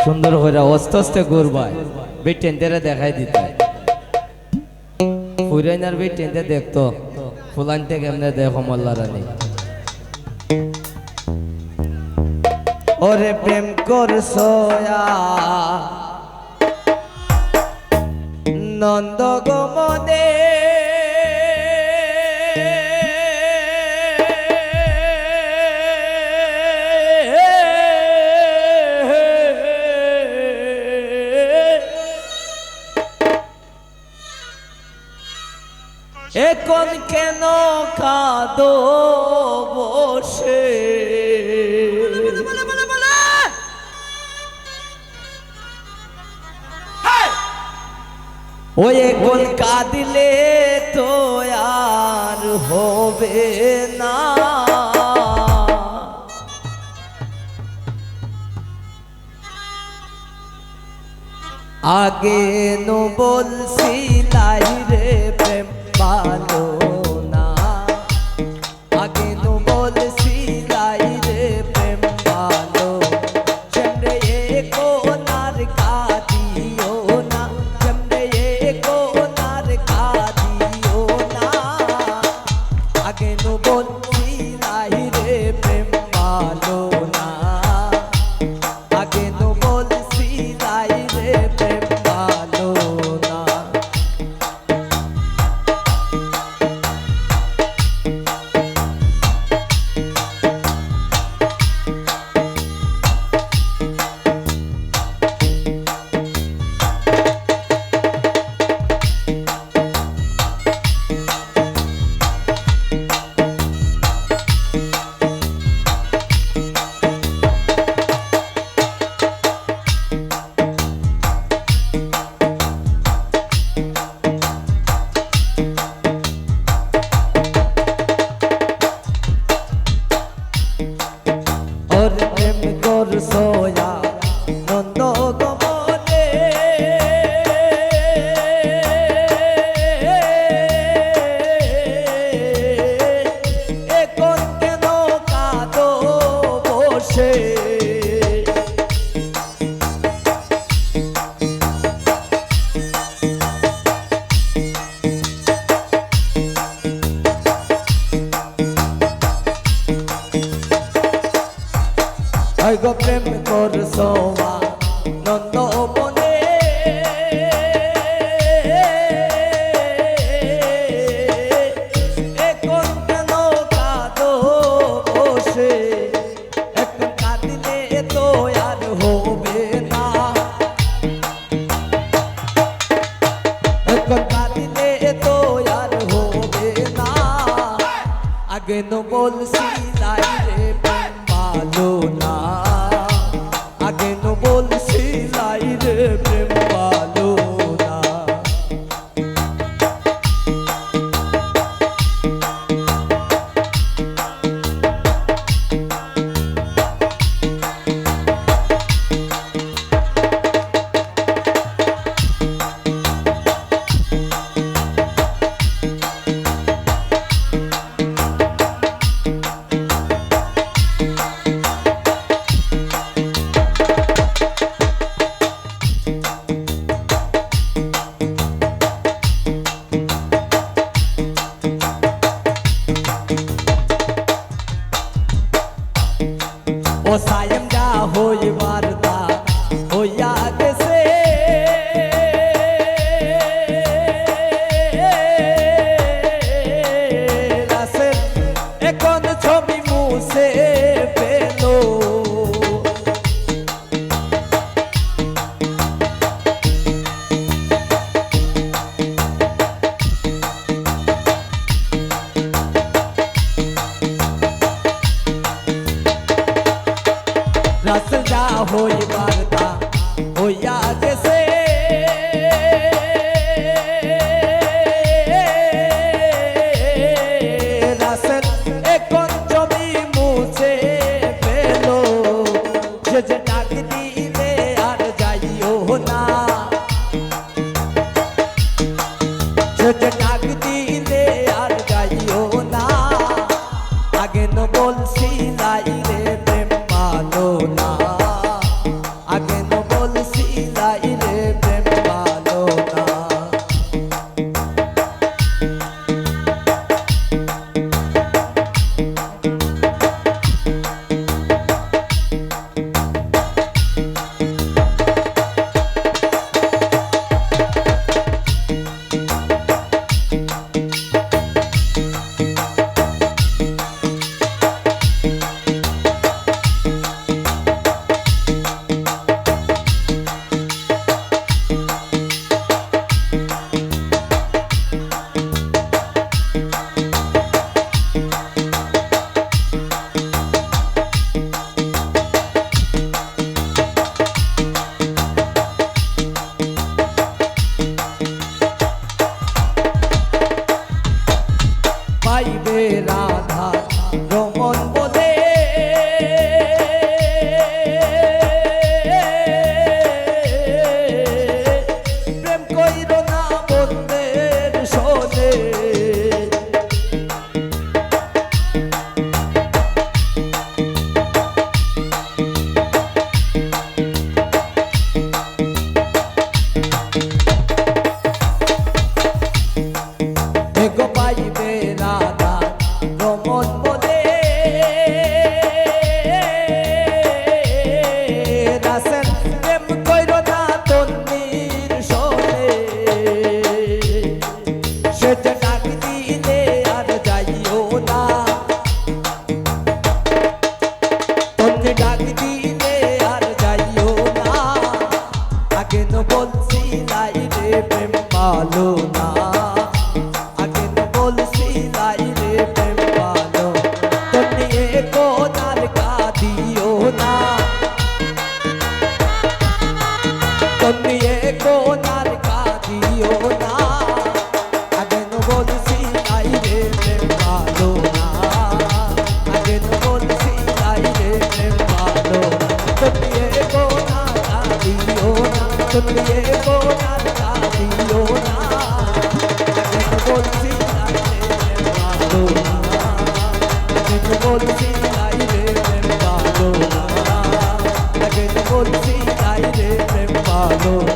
সুন্দর করে আস্তে আস্তে ঘুরবাই বেটেন্দারে দেখাই দিতে ফুরাইনার বেটেন্দে দেখতো ফুলানতে কেমনে দেখো মোল্লা রানী ওরে প্রেম করছয়া নন্দ গমনে এখন কেন কাঁদো বসে ওই এখন কাঁদিলে তো আর হবে না আগে নো বলছিলাই রে প্রেম ভালো না আগে নো বলছিলাই রে প্রেম ভালো চন্দ্রে কোনার কাঁদিও না চন্দ্রে কোনার কাঁদিও না আগে নো বলছিলাই রে প্রেম ভালো না আগে নো বলছিলাই রে প্রেম ভালো না সোয়া নন্দ গমনে এখন কেন কাঁদো বসে গো প্রেম করছয়া নন্দ মনে এখন কেন কাঁদো বসে এখন কাঁদিলে তো আর হবে না এখন কাঁদিলে তো আর হবে না আগে নো বলছিলাই রে প্রেম ভালো না আগে নো বলছিলাই রে প্রেম ভালো না ও সায়ম যা হইবার তা হইয়া গেছে রাসের এখন ছবি মুছে পেলো রাস যা হইবার তা হইয়া গেছে রাসের এখন ছবি মুছে পেলো সে যে ডাক দিলে আর যাইও না সে যে ডাক দিলে আর যাইও না আগে নো বলছিলাই রে প্রেম ভালো না আগে ভালো